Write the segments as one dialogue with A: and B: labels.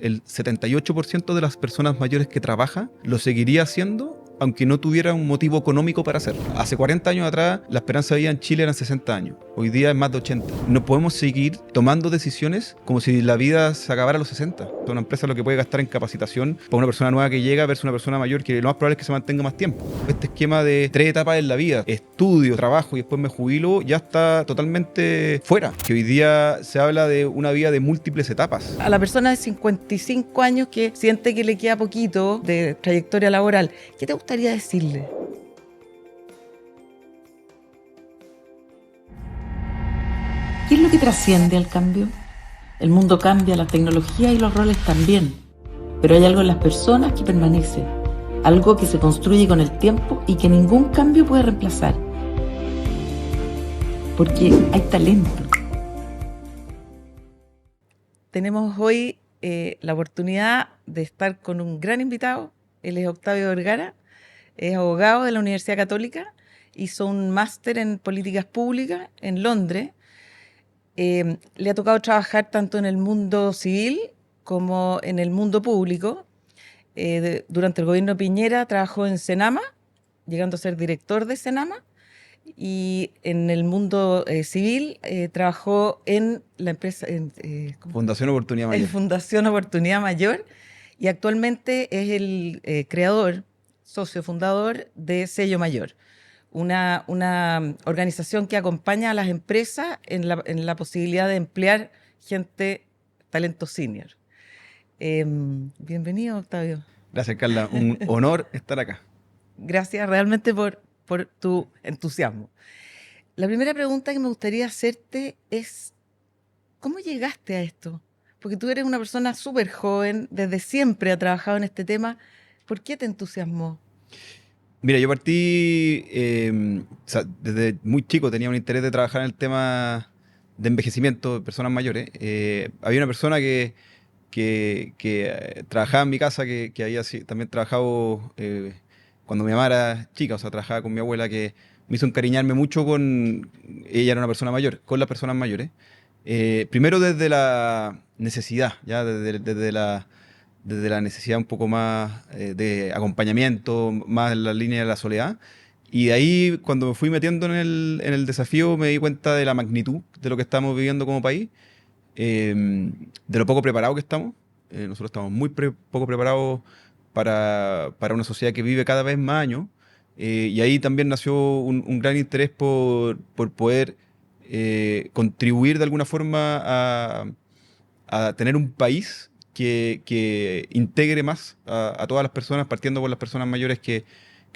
A: el 78% de las personas mayores que trabaja lo seguiría haciendo aunque no tuviera un motivo económico para hacerlo. Hace 40 años atrás, la esperanza de vida en Chile eran 60 años. Hoy día es más de 80. No podemos seguir tomando decisiones como si la vida se acabara a los 60. Una empresa lo que puede gastar en capacitación para una persona nueva que llega versus una persona mayor que lo más probable es que se mantenga más tiempo. Este esquema de 3 etapas en la vida, estudio, trabajo y después me jubilo, ya está totalmente fuera. Que hoy día se habla de una vida de múltiples etapas.
B: A la persona de 55 años que siente que le queda poquito de trayectoria laboral, ¿qué te gustaría decirle?
C: ¿Qué es lo que trasciende al cambio? El mundo cambia, la tecnología y los roles también, pero hay algo en las personas que permanece, algo que se construye con el tiempo y que ningún cambio puede reemplazar, porque hay talento.
B: Tenemos hoy la oportunidad de estar con un gran invitado. Él es Octavio Vergara, es abogado de la Universidad Católica, hizo un máster en políticas públicas en Londres. Le ha tocado trabajar tanto en el mundo civil como en el mundo público. Durante el gobierno de Piñera trabajó en Senama, llegando a ser director de Senama, y en el mundo civil trabajó en la empresa
A: Fundación Oportunidad Mayor.
B: Fundación Oportunidad Mayor, y actualmente es el creador, socio fundador de Sello Mayor, una organización que acompaña a las empresas en la posibilidad de emplear gente, talento senior. Bienvenido, Octavio.
A: Gracias, Carla. Un honor estar acá.
B: Gracias realmente por tu entusiasmo. La primera pregunta que me gustaría hacerte es, ¿cómo llegaste a esto? Porque tú eres una persona súper joven, desde siempre has trabajado en este tema. ¿Por qué te entusiasmó?
A: Mira, yo partí, o sea, desde muy chico tenía un interés de trabajar en el tema de envejecimiento de personas mayores. Había una persona que trabajaba en mi casa, que había también trabajado cuando mi mamá era chica, o sea, trabajaba con mi abuela, que me hizo encariñarme mucho con, ella era una persona mayor, con las personas mayores. Primero desde la necesidad, ya desde la necesidad un poco más de acompañamiento, más en la línea de la soledad. Y de ahí, cuando me fui metiendo en el desafío, me di cuenta de la magnitud de lo que estamos viviendo como país, de lo poco preparado que estamos. Nosotros estamos muy poco preparados para una sociedad que vive cada vez más años. Y ahí también nació un gran interés por poder contribuir de alguna forma a tener un país que integre más a todas las personas, partiendo por las personas mayores que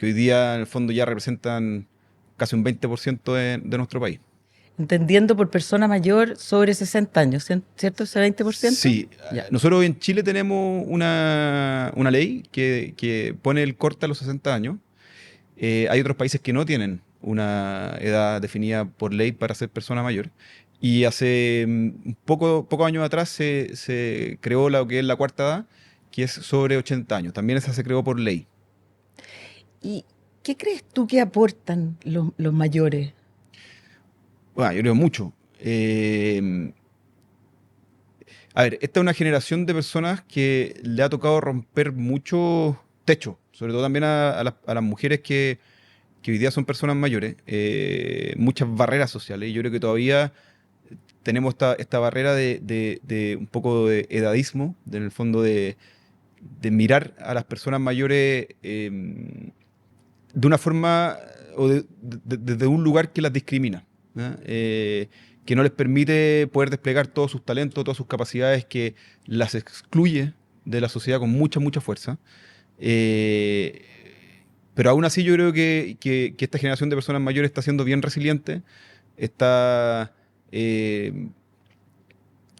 A: hoy día en el fondo ya representan casi un 20% de nuestro país.
B: Entendiendo por persona mayor sobre 60 años, ¿cierto? ¿Ese 20%?
A: Sí,
B: Ya.
A: nosotros en Chile tenemos una ley que pone el corte a los 60 años. Hay otros países que no tienen una edad definida por ley para ser persona mayor. Y hace pocos años atrás se creó lo que es la cuarta edad, que es sobre 80 años. También esa se creó por ley.
B: ¿Y qué crees tú que aportan los mayores?
A: Bueno, yo creo mucho. A ver, esta es una generación de personas que le ha tocado romper muchos techos, sobre todo también a las mujeres que hoy día son personas mayores, muchas barreras sociales. Y yo creo que todavía tenemos esta barrera de un poco de edadismo, en el fondo de mirar a las personas mayores de una forma o desde un lugar que las discrimina, ¿ya? Que no les permite poder desplegar todos sus talentos, todas sus capacidades, que las excluye de la sociedad con mucha fuerza. Eh, pero aún así yo creo que esta generación de personas mayores está siendo bien resiliente, está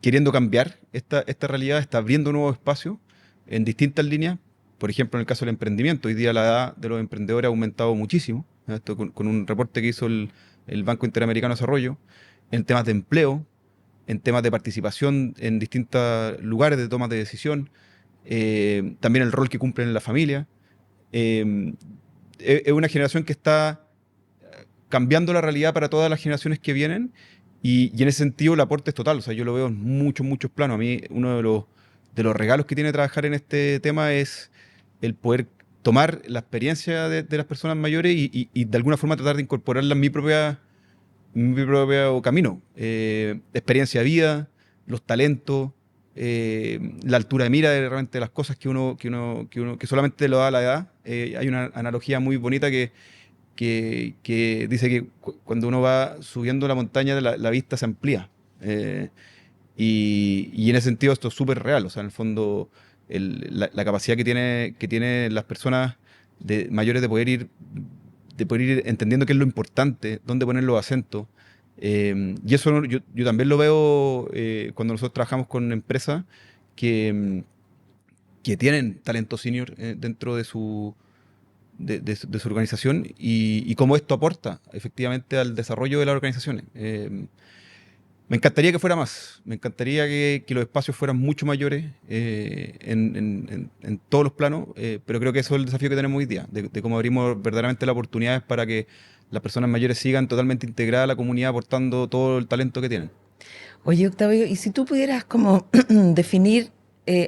A: queriendo cambiar esta realidad, está abriendo nuevos espacios en distintas líneas. Por ejemplo, en el caso del emprendimiento, hoy día la edad de los emprendedores ha aumentado muchísimo. Esto con un reporte que hizo el Banco Interamericano de Desarrollo, en temas de empleo, en temas de participación en distintos lugares de toma de decisión, también el rol que cumplen en la familia. Es una generación que está cambiando la realidad para todas las generaciones que vienen, y en ese sentido el aporte es total. O sea, yo lo veo en muchos planos. A mí uno de los regalos que tiene trabajar en este tema es el poder tomar la experiencia de las personas mayores y de alguna forma tratar de incorporarla en mi propio camino. Experiencia de vida, los talentos, la altura de mira de realmente las cosas que solamente lo da la edad. Hay una analogía muy bonita que dice que cuando uno va subiendo la montaña la vista se amplía. Y en ese sentido esto es súper real. O sea, en el fondo la capacidad que tiene las personas mayores de poder ir entendiendo qué es lo importante, dónde poner los acentos. Y eso yo también lo veo cuando nosotros trabajamos con empresas que, que tienen talento senior dentro de su organización y cómo esto aporta efectivamente al desarrollo de las organizaciones. Me encantaría que fuera más, me encantaría que los espacios fueran mucho mayores en todos los planos, pero creo que eso es el desafío que tenemos hoy día, de cómo abrimos verdaderamente las oportunidades para que las personas mayores sigan totalmente integradas a la comunidad, aportando todo el talento que tienen.
B: Oye, Octavio, y si tú pudieras como definir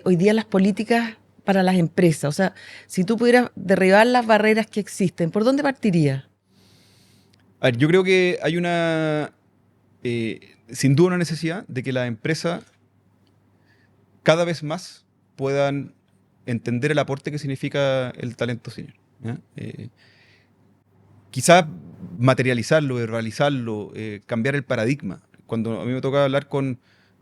B: hoy día las políticas para las empresas, o sea, si tú pudieras derribar las barreras que existen, ¿por dónde partirías?
A: A ver, yo creo que hay sin duda una necesidad de que las empresas cada vez más puedan entender el aporte que significa el talento senior. ¿Ya? Quizás materializarlo, verbalizarlo, cambiar el paradigma. Cuando a mí me toca hablar con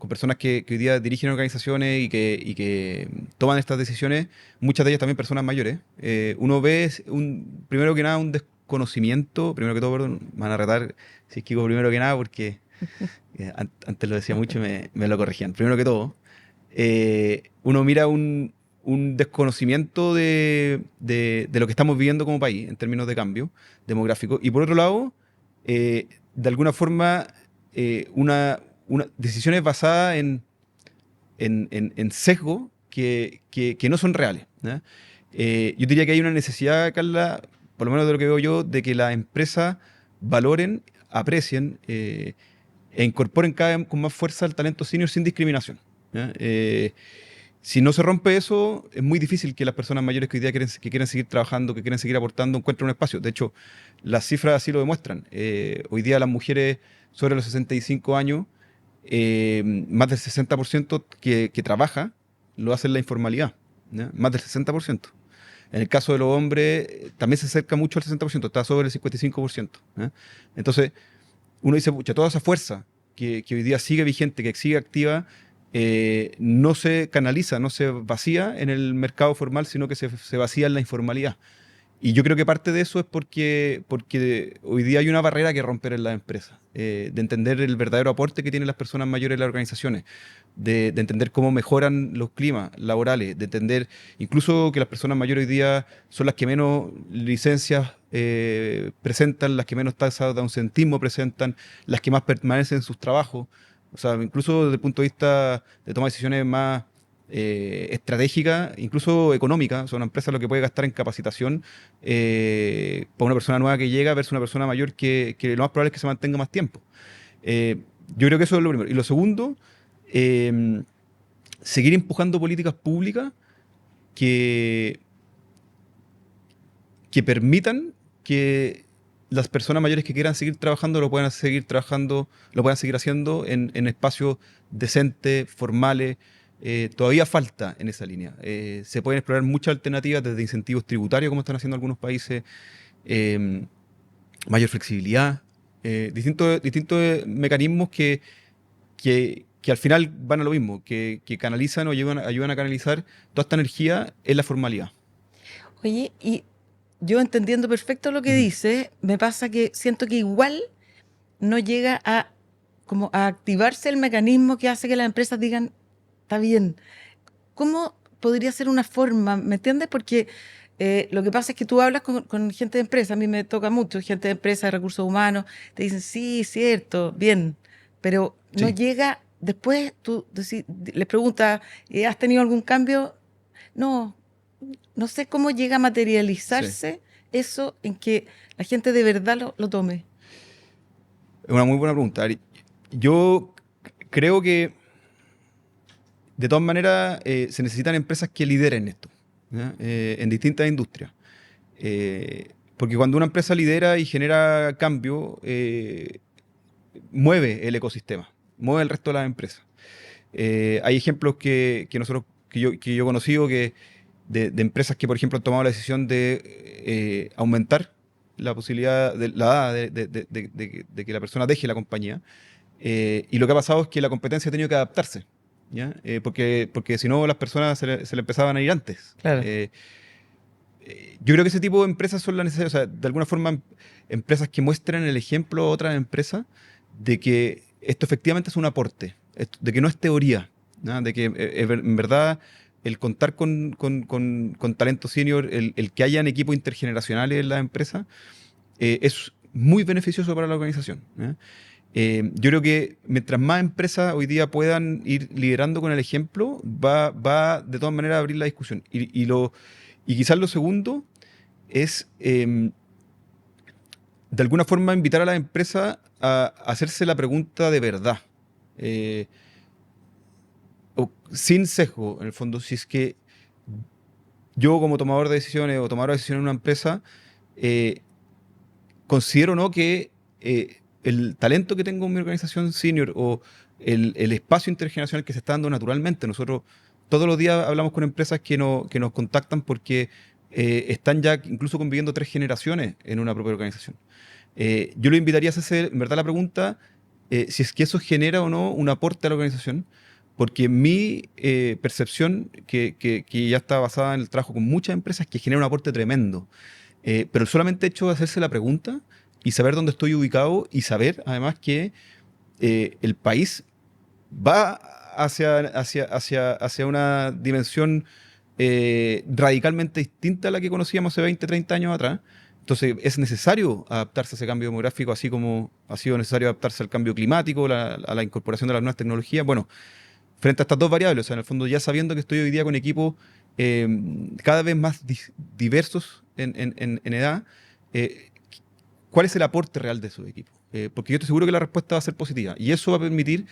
A: personas que hoy día dirigen organizaciones y que toman estas decisiones, muchas de ellas también personas mayores, uno ve primero que nada un desconocimiento, primero que todo, perdón, me van a retar si es que digo primero que nada porque antes lo decía mucho y me lo corregían. Primero que todo, uno mira un desconocimiento de lo que estamos viviendo como país en términos de cambio demográfico. Y por otro lado, de alguna forma, decisiones basadas en sesgo que no son reales. ¿Ya? Yo diría que hay una necesidad, Carla, por lo menos de lo que veo yo, de que las empresas valoren, aprecien e incorporen cada vez con más fuerza el talento senior sin discriminación. ¿Ya? Si no se rompe eso, es muy difícil que las personas mayores que hoy día quieren seguir trabajando, que quieren seguir aportando, encuentren un espacio. De hecho, las cifras así lo demuestran. Hoy día las mujeres sobre los 65 años, más del 60% que trabaja, lo hace en la informalidad. ¿Ya? Más del 60%. En el caso de los hombres, también se acerca mucho al 60%, está sobre el 55%. ¿Ya? Entonces, uno dice, pucha, toda esa fuerza que hoy día sigue vigente, que sigue activa, no se canaliza, no se vacía en el mercado formal, sino que se vacía en la informalidad. Y yo creo que parte de eso es porque hoy día hay una barrera que romper en las empresas, de entender el verdadero aporte que tienen las personas mayores en las organizaciones, de entender cómo mejoran los climas laborales, de entender incluso que las personas mayores hoy día son las que menos licencias presentan, las que menos tasas de ausentismo presentan, las que más permanecen en sus trabajos. O sea, incluso desde el punto de vista de toma de decisiones más estratégica, incluso económica. O sea, una empresa lo que puede gastar en capacitación para una persona nueva que llega versus una persona mayor que lo más probable es que se mantenga más tiempo. Yo creo que eso es lo primero. Y lo segundo, seguir empujando políticas públicas que, que permitan que las personas mayores que quieran seguir trabajando lo puedan seguir trabajando, lo puedan seguir haciendo en espacios decentes, formales. Todavía falta en esa línea. Se pueden explorar muchas alternativas desde incentivos tributarios, como están haciendo algunos países, mayor flexibilidad, distintos mecanismos que al final van a lo mismo, que canalizan o ayudan a canalizar toda esta energía en la formalidad.
B: Oye, y yo entendiendo perfecto lo que dices, me pasa que siento que igual no llega como a activarse el mecanismo que hace que las empresas digan, está bien. ¿Cómo podría ser una forma? ¿Me entiendes? Porque lo que pasa es que tú hablas con gente de empresa, a mí me toca mucho, gente de empresa, de recursos humanos, te dicen, sí, cierto, bien, pero no
A: Sí.
B: llega, después tú les preguntas, ¿has tenido algún cambio? No, no sé cómo llega a
A: Sí.
B: materializarse eso en que la gente de verdad lo tome.
A: Es una muy buena pregunta. Yo creo que de todas maneras, se necesitan empresas que lideren esto, ¿ya? En distintas industrias. Porque cuando una empresa lidera y genera cambio, mueve el ecosistema, mueve el resto de las empresas. Hay ejemplos que yo he conocido de empresas que, por ejemplo, han tomado la decisión de aumentar la posibilidad, la edad de que la persona deje la compañía. Y lo que ha pasado es que la competencia ha tenido que adaptarse, ¿ya? Porque si no, las personas se le empezaban a ir antes.
B: Claro.
A: Yo creo que ese tipo de empresas son las necesarias, o sea, de alguna forma, empresas que muestren el ejemplo a otras empresas de que esto efectivamente es un aporte, de que no es teoría, ¿no? De que en verdad el contar con talento senior, el que hayan equipos intergeneracionales en las empresas, es muy beneficioso para la organización, ¿eh? Yo creo que mientras más empresas hoy día puedan ir liderando con el ejemplo, va de todas maneras a abrir la discusión. Y quizás lo segundo es, de alguna forma, invitar a la empresa a hacerse la pregunta de verdad. Sin sesgo, en el fondo, si es que yo como tomador de decisiones o tomador de decisiones en una empresa, considero o no que el talento que tengo en mi organización senior o el espacio intergeneracional que se está dando naturalmente. Nosotros todos los días hablamos con empresas que nos contactan porque están ya incluso conviviendo 3 generaciones en una propia organización. Yo lo invitaría a hacerse, en verdad, la pregunta si es que eso genera o no un aporte a la organización, porque mi percepción, que ya está basada en el trabajo con muchas empresas, que genera un aporte tremendo. Pero solamente hecho de hacerse la pregunta y saber dónde estoy ubicado y saber además que el país va hacia una dimensión radicalmente distinta a la que conocíamos hace 20, 30 años atrás. Entonces es necesario adaptarse a ese cambio demográfico, así como ha sido necesario adaptarse al cambio climático, a la incorporación de las nuevas tecnologías. Bueno, frente a estas dos variables, o sea, en el fondo ya sabiendo que estoy hoy día con equipos cada vez más diversos en edad, ¿cuál es el aporte real de esos equipos? Porque yo estoy seguro que la respuesta va a ser positiva y eso va a permitir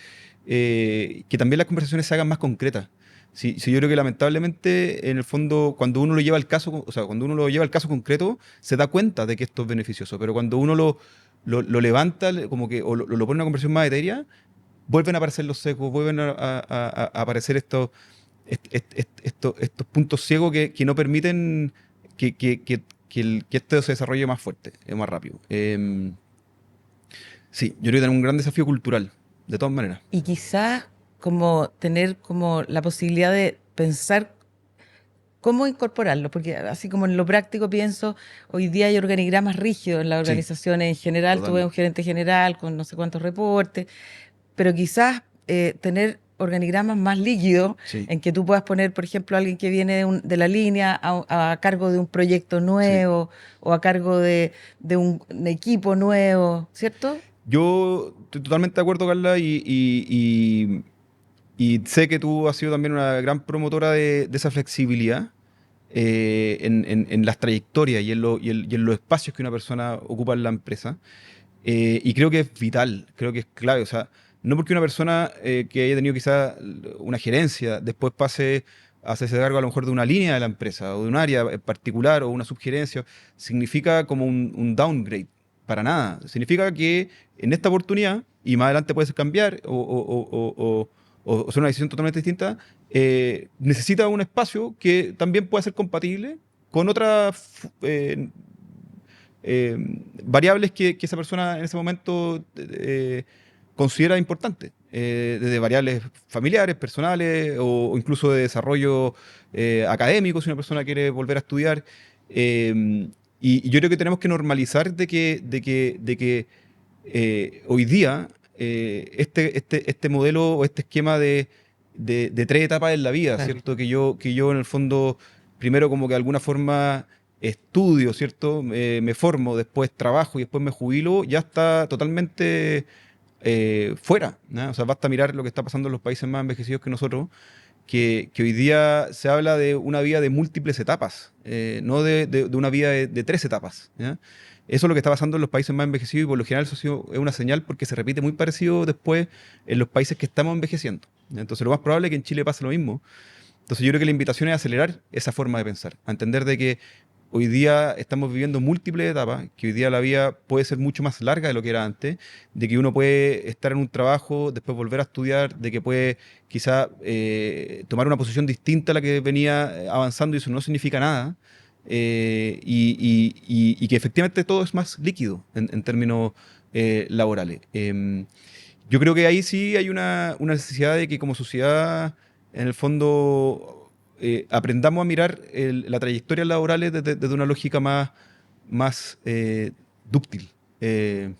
A: que también las conversaciones se hagan más concretas. Sí, yo creo que lamentablemente, en el fondo, cuando uno lo lleva al caso, o sea, cuando uno lo lleva al caso concreto, se da cuenta de que esto es beneficioso, pero cuando uno lo levanta como que, o lo pone en una conversación más etérea, vuelven a aparecer los secos, vuelven a aparecer estos puntos ciegos que no permiten que esto se desarrolle más fuerte, más rápido. Sí, yo creo que tenemos un gran desafío cultural, de todas maneras.
B: Y quizás como tener como la posibilidad de pensar cómo incorporarlo, porque así como en lo práctico pienso, hoy día hay organigramas rígidos en las
A: Sí,
B: organizaciones en general, tú ves
A: totalmente.
B: un gerente general con no sé cuántos reportes, pero quizás tener organigramas más líquidos
A: Sí,
B: en que tú puedas poner, por ejemplo, a alguien que viene de la línea a cargo de un proyecto
A: sí.
B: nuevo o a cargo de un equipo nuevo, ¿cierto?
A: Yo estoy totalmente de acuerdo, Carla, y sé que tú has sido también una gran promotora de esa flexibilidad en las trayectorias y en los espacios que una persona ocupa en la empresa. Y creo que es vital, creo que es clave. O sea, no porque una persona que haya tenido quizá una gerencia después pase a hacerse cargo a lo mejor de una línea de la empresa o de un área en particular o una subgerencia, significa como un downgrade. Para nada. Significa que en esta oportunidad, y más adelante puede ser cambiar o ser una decisión totalmente distinta, necesita un espacio que también pueda ser compatible con otras eh, variables que esa persona en ese momento considera importantes, desde variables familiares, personales o incluso de desarrollo académico, si una persona quiere volver a estudiar. Y yo creo que tenemos que normalizar de que hoy día este modelo o este esquema de 3 etapas en la vida,
B: Claro.
A: ¿cierto? Que yo en el fondo, primero como que de alguna forma estudio, ¿cierto? Me formo, después trabajo y después me jubilo, ya está totalmente fuera, ¿no? O sea, basta mirar lo que está pasando en los países más envejecidos que nosotros, que hoy día se habla de una vida de múltiples etapas, no de una vida de 3 etapas, ¿ya? Eso es lo que está pasando en los países más envejecidos y por lo general eso es una señal porque se repite muy parecido después en los países que estamos envejeciendo. ¿ya? Entonces lo más probable es que en Chile pase lo mismo. Entonces yo creo que la invitación es acelerar esa forma de pensar, a entender de que hoy día estamos viviendo múltiples etapas, que hoy día la vida puede ser mucho más larga de lo que era antes, de que uno puede estar en un trabajo, después volver a estudiar, de que puede quizá tomar una posición distinta a la que venía avanzando y eso no significa nada, y que efectivamente todo es más líquido en términos laborales. Yo creo que ahí sí hay una necesidad de que como sociedad, en el fondo, aprendamos a mirar las trayectorias laborales desde una lógica más dúctil o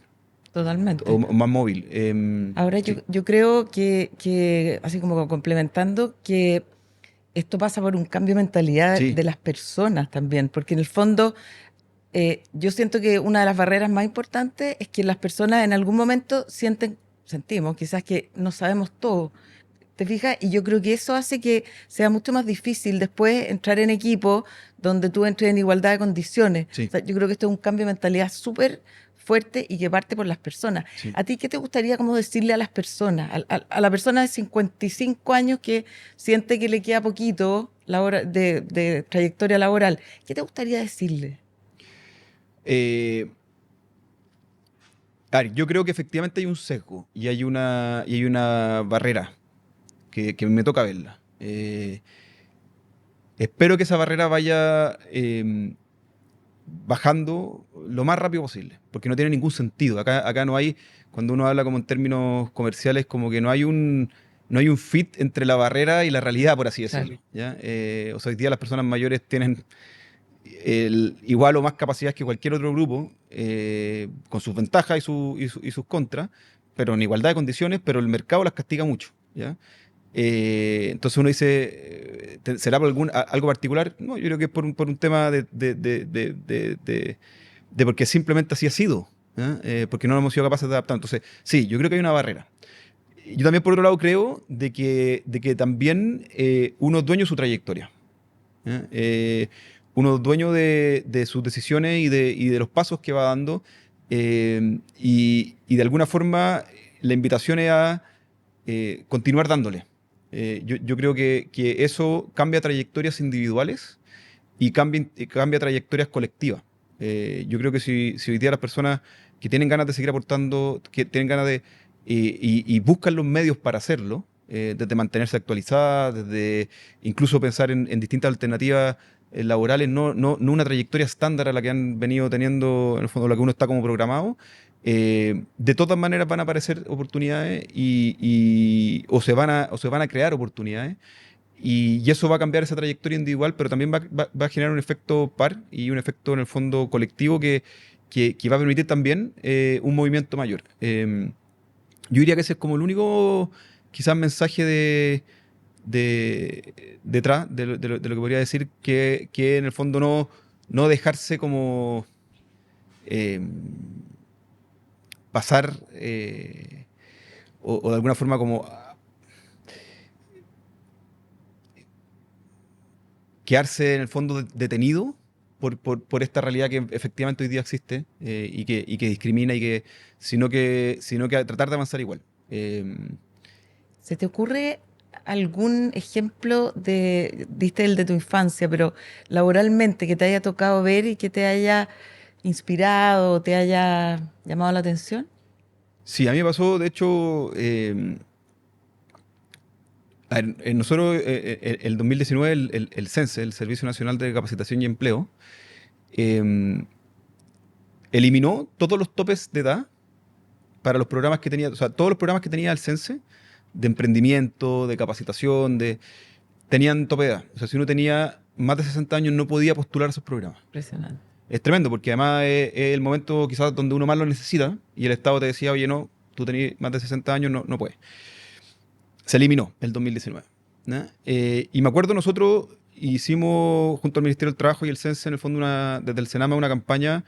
B: Totalmente.
A: más móvil.
B: Ahora
A: Sí,
B: yo creo que, así como complementando, que esto pasa por un cambio de mentalidad
A: sí,
B: de las personas también, porque en el fondo yo siento que una de las barreras más importantes es que las personas en algún momento sentimos quizás que no sabemos todo. ¿Te fijas? Y yo creo que eso hace que sea mucho más difícil después entrar en equipo donde tú entres en igualdad de condiciones. O
A: sí,
B: sea, yo creo que esto es un cambio de mentalidad súper fuerte y que parte por las personas.
A: sí.
B: ¿A ti qué te gustaría como decirle a las personas, a la persona de 55 años que siente que le queda poquito de trayectoria laboral? ¿Qué te gustaría decirle?
A: Eh, a ver, yo creo que efectivamente hay un sesgo y hay una barrera que me toca verla. Espero que esa barrera vaya bajando lo más rápido posible, porque no tiene ningún sentido. Acá no hay, cuando uno habla como en términos comerciales, como que no hay un fit entre la barrera y la realidad, por así
B: Claro.
A: decirlo. ¿Ya? O sea, hoy día las personas mayores tienen igual o más capacidades que cualquier otro grupo, con sus ventajas y sus contras, pero en igualdad de condiciones, pero el mercado las castiga mucho. ¿Ya? Entonces uno dice, ¿será por algo particular? No, yo creo que es por un tema de porque simplemente así ha sido, ¿ya? Porque no hemos sido capaces de adaptar. Entonces, sí, yo creo que hay una barrera. Yo también, por otro lado, creo de que también uno es dueño de su trayectoria. ¿Ya? Uno es dueño de sus decisiones y de los pasos que va dando. Y de alguna forma, la invitación es a continuar dándole. Yo creo que eso cambia trayectorias individuales y cambia trayectorias colectivas. Yo creo que si hoy día las personas que tienen ganas de seguir aportando, que tienen ganas y buscan los medios para hacerlo, desde mantenerse actualizadas, desde incluso pensar en distintas alternativas laborales, no una trayectoria estándar a la que han venido teniendo, en el fondo, la que uno está como programado, de todas maneras van a aparecer oportunidades o se van a crear oportunidades. Y eso va a cambiar esa trayectoria individual, pero también va a generar un efecto par y un efecto en el fondo colectivo que va a permitir también un movimiento mayor. Yo diría que ese es como el único, quizás, mensaje detrás de lo que podría decir, que en el fondo no dejarse como eh, pasar o de alguna forma como quedarse en el fondo detenido por esta realidad que efectivamente hoy día existe, y que discrimina sino que a tratar de avanzar igual.
B: ¿Se te ocurre algún ejemplo diste el de tu infancia, pero laboralmente que te haya tocado ver y que te haya inspirado, te haya llamado la atención?
A: Sí, a mí me pasó, de hecho, a ver, nosotros, el 2019, el CENSE, el Servicio Nacional de Capacitación y Empleo, eh, eliminó todos los topes de edad para los programas que tenía, o sea, todos los programas que tenía el CENSE, de emprendimiento, de capacitación, tenían tope de edad. O sea, si uno tenía más de 60 años no podía postular a esos programas.
B: Impresionante.
A: Es tremendo, porque además es el momento quizás donde uno más lo necesita y el Estado te decía, oye, no, tú tenés más de 60 años, no puedes. Se eliminó el 2019. ¿Ya? Y me acuerdo, nosotros hicimos junto al Ministerio del Trabajo y el CENSE, en el fondo, desde el Senama, una campaña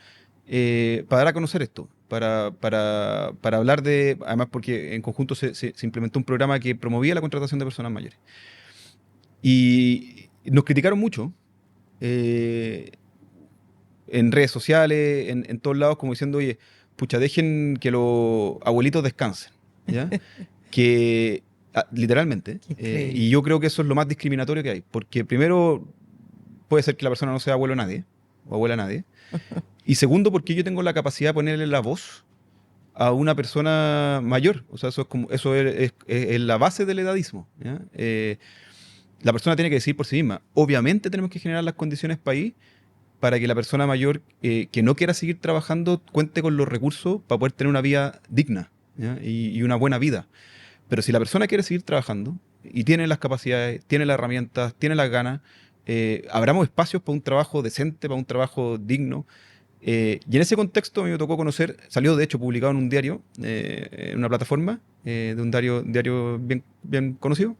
A: para dar a conocer esto, para hablar además porque en conjunto se implementó un programa que promovía la contratación de personas mayores. Y nos criticaron mucho, eh, en redes sociales, en todos lados, como diciendo, oye, pucha, dejen que los abuelitos descansen, ¿ya? Que Literalmente.
B: Increíble.
A: Y yo creo que eso es lo más discriminatorio que hay. Porque primero, puede ser que la persona no sea abuelo a nadie, o abuela a nadie. Y segundo, porque yo tengo la capacidad de ponerle la voz a una persona mayor. O sea, eso es la base del edadismo. ¿Ya? La persona tiene que decidir por sí misma. Obviamente tenemos que generar las condiciones país para que la persona mayor que no quiera seguir trabajando cuente con los recursos para poder tener una vida digna, ¿ya? Y una buena vida. Pero si la persona quiere seguir trabajando y tiene las capacidades, tiene las herramientas, tiene las ganas, abramos espacios para un trabajo decente, para un trabajo digno. Y en ese contexto a mí me tocó conocer, salió de hecho publicado en un diario, en una plataforma, de un diario bien, bien conocido,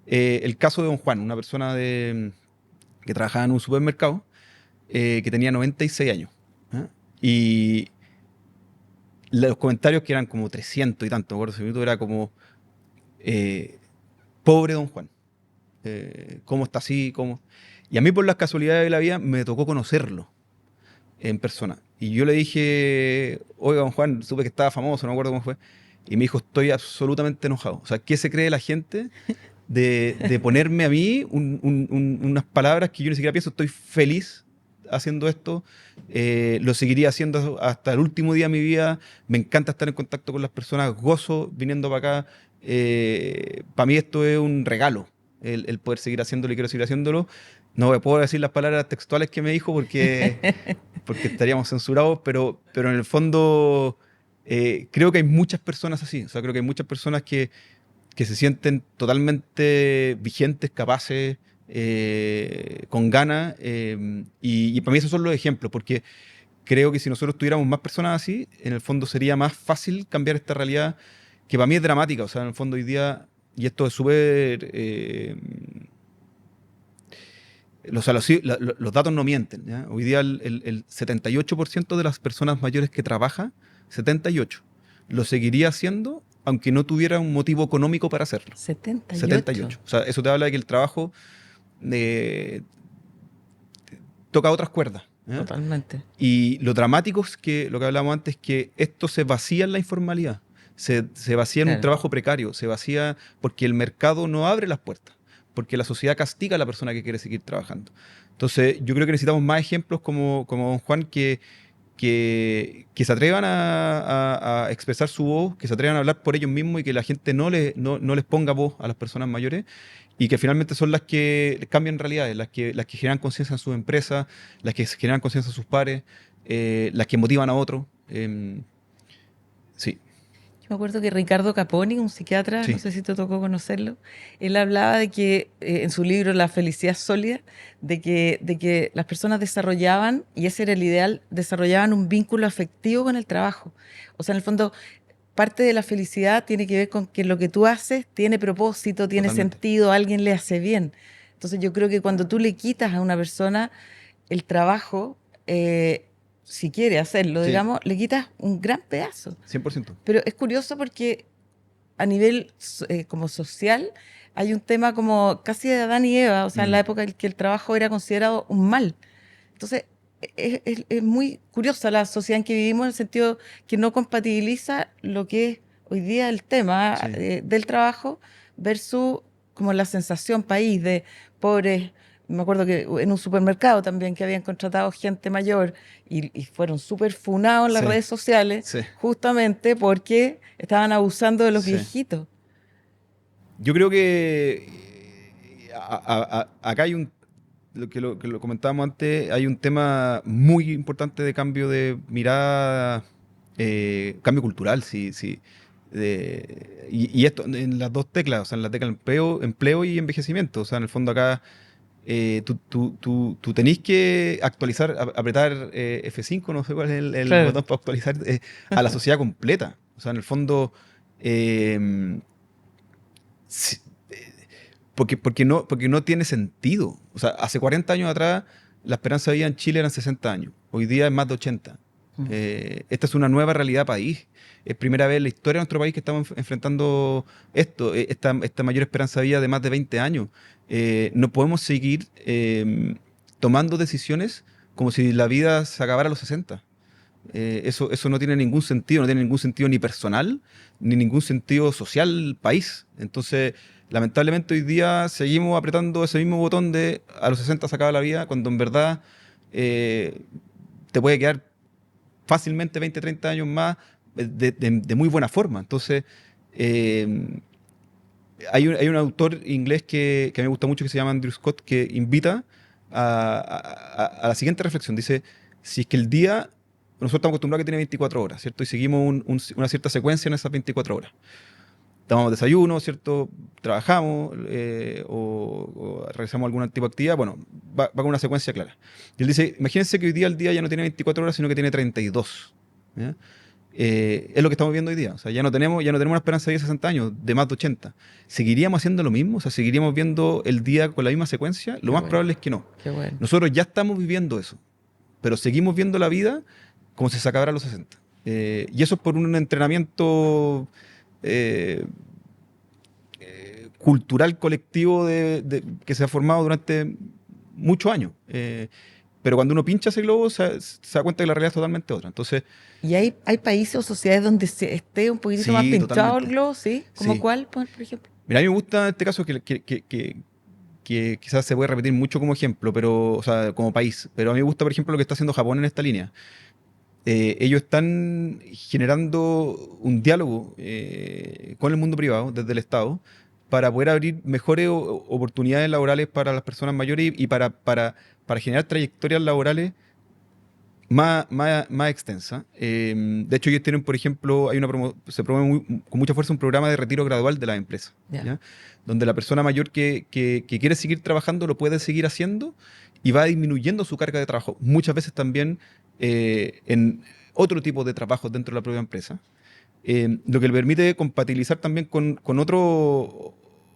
A: el caso de don Juan, una persona que trabajaba en un supermercado, que tenía 96 años. ¿Ah? Y los comentarios, que eran como 300 y tanto, me acuerdo ese minuto, era como, pobre don Juan, ¿cómo está así? ¿Cómo? Y a mí, por las casualidades de la vida, me tocó conocerlo en persona. Y yo le dije, oiga, don Juan, supe que estaba famoso, no me acuerdo cómo fue. Y me dijo, estoy absolutamente enojado. O sea, ¿qué se cree la gente de ponerme a mí unas palabras que yo ni siquiera pienso? Estoy feliz haciendo esto, lo seguiría haciendo hasta el último día de mi vida. Me encanta estar en contacto con las personas, gozo viniendo para acá. Para mí esto es un regalo, el poder seguir haciéndolo, y quiero seguir haciéndolo. No puedo decir las palabras textuales que me dijo porque estaríamos censurados, pero en el fondo creo que hay muchas personas así. O sea, creo que hay muchas personas que se sienten totalmente vigentes, capaces, con ganas. Y para mí esos son los ejemplos, porque creo que si nosotros tuviéramos más personas así, en el fondo sería más fácil cambiar esta realidad, que para mí es dramática. O sea, en el fondo hoy día, y esto es súper... o sea, los datos no mienten, ¿ya? Hoy día el 78% de las personas mayores que trabaja, 78, lo seguiría haciendo aunque no tuviera un motivo económico para hacerlo.
B: 78.
A: 78. O sea, eso te habla de que el trabajo toca otras cuerdas, ¿ya?
B: Totalmente.
A: Y lo dramático es que, lo que hablábamos antes, que esto se vacía en la informalidad, se vacía en un
B: Claro.
A: trabajo precario, se vacía porque el mercado no abre las puertas, porque la sociedad castiga a la persona que quiere seguir trabajando. Entonces, yo creo que necesitamos más ejemplos como don Juan, que se atrevan a expresar su voz, que se atrevan a hablar por ellos mismos, y que la gente no les ponga voz a las personas mayores, y que finalmente son las que cambian realidades, las que generan conciencia en sus empresas, las que generan conciencia en sus pares, las que motivan a otros. Sí,
B: Yo me acuerdo que Ricardo Caponi, un psiquiatra,
A: sí,
B: no sé si te tocó conocerlo, él hablaba de que en su libro La felicidad sólida, de que las personas desarrollaban, y ese era el ideal, desarrollaban un vínculo afectivo con el trabajo. O sea, en el fondo, parte de la felicidad tiene que ver con que lo que tú haces tiene propósito, tiene
A: totalmente.
B: sentido, a alguien le hace bien. Entonces yo creo que cuando tú le quitas a una persona el trabajo, si quiere hacerlo,
A: Sí,
B: digamos, le quitas un gran pedazo.
A: 100%.
B: Pero es curioso porque a nivel como social hay un tema como casi de Adán y Eva, o sea, en la época en que el trabajo era considerado un mal. Entonces, es muy curiosa la sociedad en que vivimos, en el sentido que no compatibiliza lo que es hoy día el tema
A: Sí,
B: del trabajo versus como la sensación país de pobres. Me acuerdo que en un supermercado también, que habían contratado gente mayor y fueron súper funados en las
A: sí,
B: redes sociales,
A: sí,
B: justamente porque estaban abusando de los
A: sí.
B: viejitos.
A: Yo creo que acá hay que lo comentábamos antes, hay un tema muy importante de cambio de mirada, cambio cultural, sí, sí. Y esto en las dos teclas, o sea, en la tecla empleo y envejecimiento. O sea, en el fondo acá tú tenés que actualizar, apretar F5, no sé cuál es el
B: Claro.
A: botón para actualizar, a la sociedad completa. O sea, en el fondo... eh, sí, porque no tiene sentido. O sea, hace 40 años atrás la esperanza de vida en Chile eran 60 años. Hoy día es más de 80.
B: Mm.
A: Esta es una nueva realidad país. Es primera vez en la historia de nuestro país que estamos enfrentando esto, esta mayor esperanza de vida de más de 20 años. No podemos seguir tomando decisiones como si la vida se acabara a los 60. Eso no tiene ningún sentido, no tiene ningún sentido ni personal, ni ningún sentido social país. Entonces, lamentablemente hoy día seguimos apretando ese mismo botón de a los 60 se acaba la vida, cuando en verdad eh, te puede quedar fácilmente 20, 30 años más de muy buena forma. Entonces, eh, hay un autor inglés que a mí me gusta mucho que se llama Andrew Scott, que invita a la siguiente reflexión. Dice, si es que el día, nosotros estamos acostumbrados a que tiene 24 horas, ¿cierto? Y seguimos una cierta secuencia en esas 24 horas. Tomamos desayuno, ¿cierto? Trabajamos o realizamos algún tipo de actividad. Bueno, va con una secuencia clara. Y él dice, imagínense que hoy día el día ya no tiene 24 horas, sino que tiene 32. ¿Ya? Es lo que estamos viendo hoy día. O sea, ya no tenemos una esperanza de vida de 60 años, de más de 80. ¿Seguiríamos haciendo lo mismo? O sea, ¿seguiríamos viendo el día con la misma secuencia? Lo
B: Qué
A: más
B: bueno.
A: probable es que no.
B: Qué bueno.
A: Nosotros ya estamos viviendo eso, pero seguimos viendo la vida como si se acabara a los 60. Y eso es por un entrenamiento cultural colectivo que se ha formado durante muchos años. Pero cuando uno pincha ese globo se da cuenta que la realidad es totalmente otra. Entonces,
B: ¿Y hay países o sociedades donde se esté un poquitito
A: sí,
B: más pinchado
A: totalmente.
B: el globo? ¿Sí? ¿Como
A: Sí.
B: cuál, por ejemplo?
A: Mira, a mí me gusta este caso que quizás se puede repetir mucho como ejemplo, pero, o sea, como país. Pero a mí me gusta, por ejemplo, lo que está haciendo Japón en esta línea. Ellos están generando un diálogo con el mundo privado desde el Estado para poder abrir mejores oportunidades laborales para las personas mayores y para generar trayectorias laborales más extensa. De hecho, ellos tienen, por ejemplo, se promueve con mucha fuerza un programa de retiro gradual de las empresas,
B: Ya.
A: ¿ya? Donde la persona mayor que quiere seguir trabajando lo puede seguir haciendo y va disminuyendo su carga de trabajo. Muchas veces también en otro tipo de trabajos dentro de la propia empresa. Lo que le permite compatibilizar también con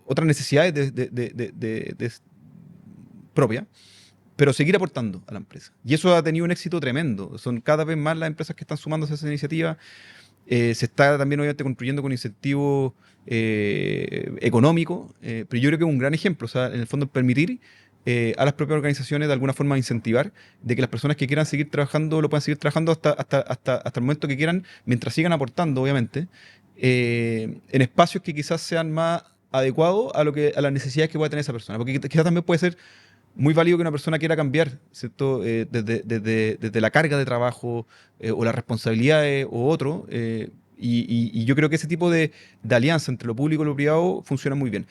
A: otras necesidades propias, pero seguir aportando a la empresa. Y eso ha tenido un éxito tremendo. Son cada vez más las empresas que están sumándose a esa iniciativa. Se está también obviamente construyendo con incentivos económicos, pero yo creo que es un gran ejemplo. O sea, en el fondo permitir a las propias organizaciones de alguna forma incentivar de que las personas que quieran seguir trabajando lo puedan seguir trabajando hasta el momento que quieran, mientras sigan aportando, obviamente, en espacios que quizás sean más adecuados a las necesidades que pueda tener esa persona. Porque quizás también puede ser muy válido que una persona quiera cambiar, ¿cierto? Desde la carga de trabajo o las responsabilidades o otro. Y yo creo que ese tipo de alianza entre lo público y lo privado funciona muy bien.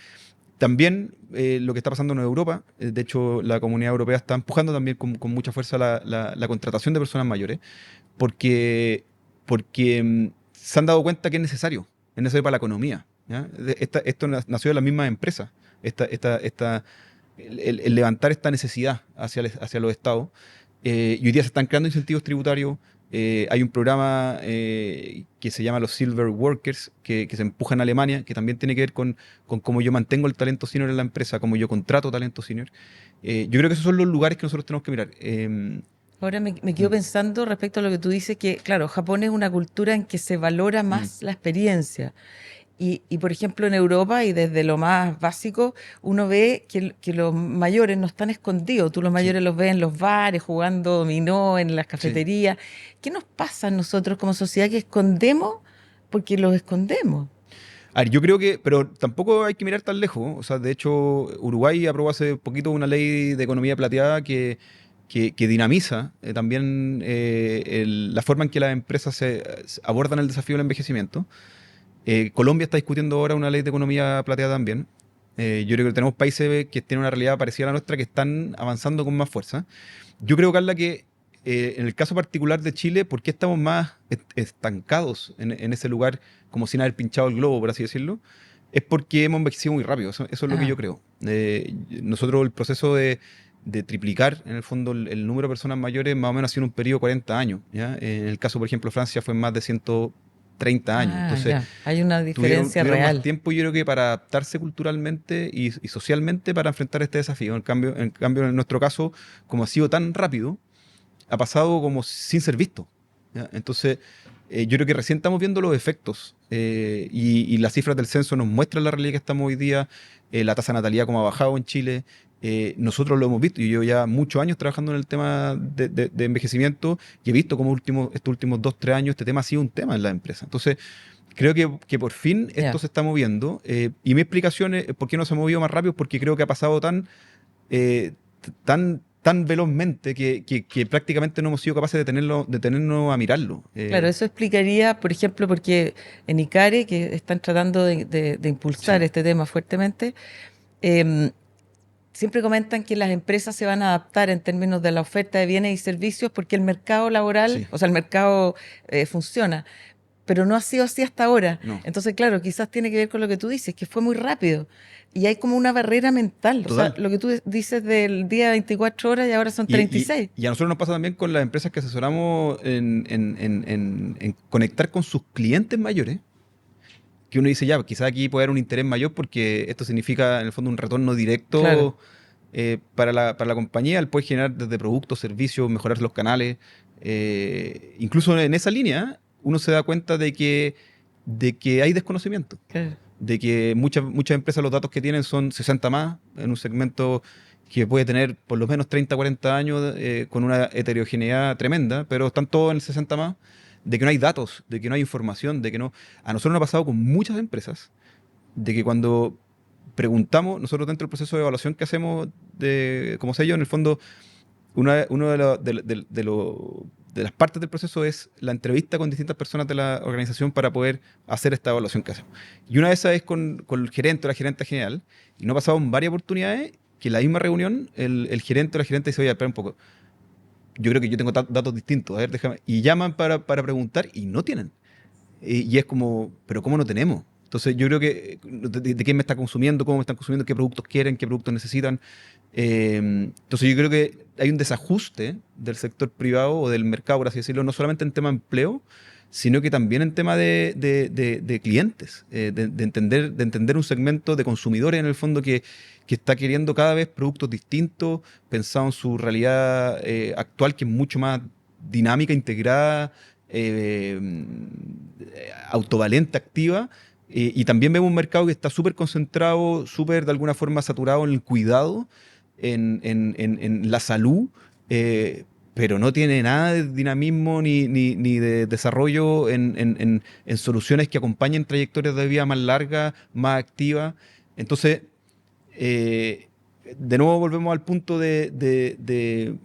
A: También lo que está pasando en Europa, de hecho la Comunidad Europea está empujando también con mucha fuerza la contratación de personas mayores, porque se han dado cuenta que es necesario para la economía. ¿Ya? Esto nació de las mismas empresas, el levantar esta necesidad hacia los estados. Y hoy día se están creando incentivos tributarios. Hay un programa que se llama los Silver Workers, que se empuja en Alemania, que también tiene que ver con cómo yo mantengo el talento senior en la empresa, cómo yo contrato talento senior. Yo creo que esos son los lugares que nosotros tenemos que mirar.
B: Ahora me quedo pensando respecto a lo que tú dices, que claro, Japón es una cultura en que se valora más la experiencia. Y, por ejemplo, en Europa, y desde lo más básico, uno ve que los mayores no están escondidos. Tú los mayores los ves en los bares, jugando dominó, en las cafeterías. ¿Qué nos pasa a nosotros como sociedad que escondemos porque los escondemos?
A: A ver, yo creo que, pero tampoco hay que mirar tan lejos. O sea, de hecho, Uruguay aprobó hace poquito una ley de economía plateada que dinamiza también la forma en que las empresas se abordan el desafío del envejecimiento. Colombia está discutiendo ahora una ley de economía plateada también. Yo creo que tenemos países que tienen una realidad parecida a la nuestra que están avanzando con más fuerza. Yo creo, Carla, que en el caso particular de Chile, ¿por qué estamos más estancados en ese lugar como sin haber pinchado el globo, por así decirlo? Es porque hemos envejecido muy rápido. Eso es lo que yo creo. Nosotros el proceso de triplicar, en el fondo, el número de personas mayores más o menos ha sido en un periodo de 40 años. ¿Ya? En el caso, por ejemplo, Francia fue más de 130 años. Entonces,
B: Ya. Hay una diferencia
A: tuvieron
B: real.
A: más tiempo, yo creo que para adaptarse culturalmente y socialmente para enfrentar este desafío. En cambio, en nuestro caso, como ha sido tan rápido, ha pasado como sin ser visto. ¿Ya? Entonces, yo creo que recién estamos viendo los efectos y las cifras del censo nos muestran la realidad que estamos hoy día, la tasa de natalidad como ha bajado en Chile, nosotros lo hemos visto. Yo llevo ya muchos años trabajando en el tema de envejecimiento y he visto cómo estos últimos 2, 3 años este tema ha sido un tema en la empresa. Entonces, creo que por fin esto se está moviendo. Y mi explicación es por qué no se ha movido más rápido, porque creo que ha pasado tan velozmente que prácticamente no hemos sido capaces de detenernos a mirarlo.
B: Claro, eso explicaría, por ejemplo, porque en ICARE, que están tratando de impulsar este tema fuertemente, siempre comentan que las empresas se van a adaptar en términos de la oferta de bienes y servicios porque el mercado laboral, o sea, el mercado funciona, pero no ha sido así hasta ahora.
A: No.
B: Entonces, claro, quizás tiene que ver con lo que tú dices, que fue muy rápido. Y hay como una barrera mental.
A: Total.
B: O sea, lo que tú dices del día 24 horas y ahora son 36.
A: Y a nosotros nos pasa también con las empresas que asesoramos en conectar con sus clientes mayores, que uno dice, ya, quizás aquí puede haber un interés mayor porque esto significa, en el fondo, un retorno directo.
B: Claro.
A: Para la compañía. Él puede generar desde productos, servicios, mejorar los canales. Incluso en esa línea, uno se da cuenta de que hay desconocimiento.
B: Claro.
A: De que muchas empresas los datos que tienen son 60 más, en un segmento que puede tener por lo menos 30, 40 años, con una heterogeneidad tremenda, pero están todos en el 60 más, de que no hay datos, de que no hay información, de que no... A nosotros nos ha pasado con muchas empresas, de que cuando preguntamos, nosotros dentro del proceso de evaluación que hacemos como sello, en el fondo, uno de las partes del proceso es la entrevista con distintas personas de la organización para poder hacer esta evaluación que hacemos. Y una de esas es con el gerente o la gerente general, y nos ha pasado en varias oportunidades que en la misma reunión el gerente o la gerente dice, oye, espera un poco, yo creo que yo tengo datos distintos, a ver, déjame. Y llaman para preguntar y no tienen. Y es como, pero ¿cómo no tenemos? Entonces yo creo que de quién me está consumiendo, cómo me están consumiendo, qué productos quieren, qué productos necesitan. Entonces yo creo que hay un desajuste del sector privado o del mercado, por así decirlo, no solamente en tema de empleo, sino que también en tema de clientes, de entender un segmento de consumidores en el fondo que está queriendo cada vez productos distintos, pensado en su realidad actual, que es mucho más dinámica, integrada, autovalente, activa. Y también vemos un mercado que está súper concentrado, súper de alguna forma saturado en el cuidado, en la salud, pero no tiene nada de dinamismo ni de desarrollo en soluciones que acompañen trayectorias de vida más largas, más activas. Entonces, de nuevo volvemos al punto de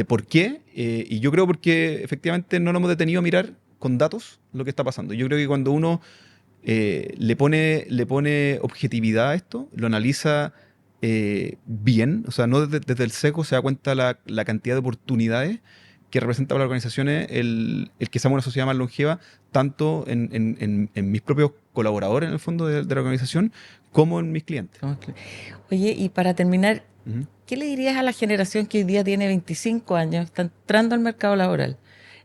A: por qué, y yo creo porque efectivamente no nos hemos detenido a mirar con datos lo que está pasando. Yo creo que cuando uno le pone objetividad a esto, lo analiza bien, o sea, no desde el seco, se da cuenta la cantidad de oportunidades que representa para las organizaciones el que seamos una sociedad más longeva, tanto en mis propios colaboradores, en el fondo de la organización, como en mis clientes.
B: Oye, y para terminar, ¿qué le dirías a la generación que hoy día tiene 25 años, está entrando al mercado laboral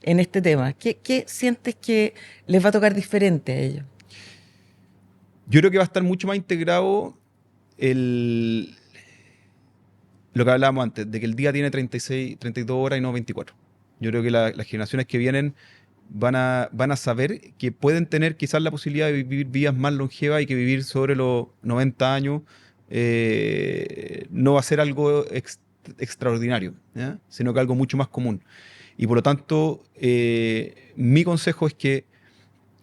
B: en este tema? ¿Qué sientes que les va a tocar diferente a ellos?
A: Yo creo que va a estar mucho más integrado lo que hablábamos antes, de que el día tiene 36, 32 horas y no 24. Yo creo que las generaciones que vienen van a saber que pueden tener quizás la posibilidad de vivir vidas más longevas y que vivir sobre los 90 años no va a ser algo extraordinario, ¿ya? Sino que algo mucho más común. Y por lo tanto, mi consejo es que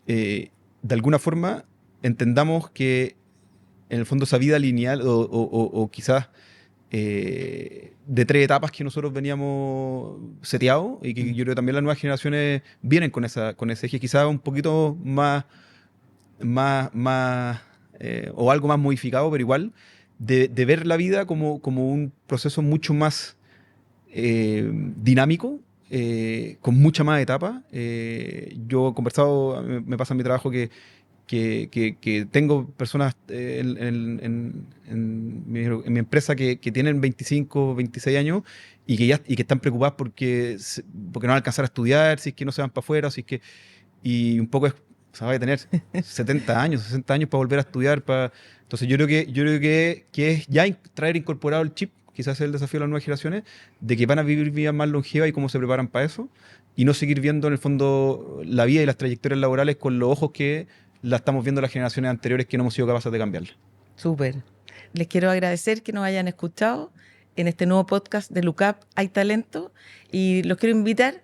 A: de alguna forma entendamos que en el fondo esa vida lineal o quizás de 3 etapas que nosotros veníamos seteados y que yo creo que también las nuevas generaciones vienen con ese eje quizás un poquito más o algo más modificado, pero igual de ver la vida como un proceso mucho más dinámico, con mucha más etapas. Yo he conversado, me pasa en mi trabajo que tengo personas en mi empresa que tienen 25, 26 años y que están preocupadas porque no van a alcanzar a estudiar, si es que no se van para afuera, y un poco o sea, va a tener 70 años, 60 años para volver a estudiar. Entonces yo creo que es ya traer incorporado el chip, quizás es el desafío de las nuevas generaciones, de que van a vivir vidas más longevas y cómo se preparan para eso, y no seguir viendo en el fondo la vida y las trayectorias laborales con los ojos que la estamos viendo las generaciones anteriores que no hemos sido capaces de cambiarla.
B: Súper. les quiero agradecer que nos hayan escuchado en este nuevo podcast de Look Up Hay Talento, y los quiero invitar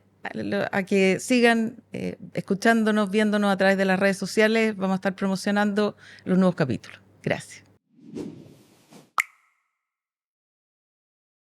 B: a que sigan escuchándonos, viéndonos a través de las redes sociales. Vamos a estar promocionando los nuevos capítulos. Gracias.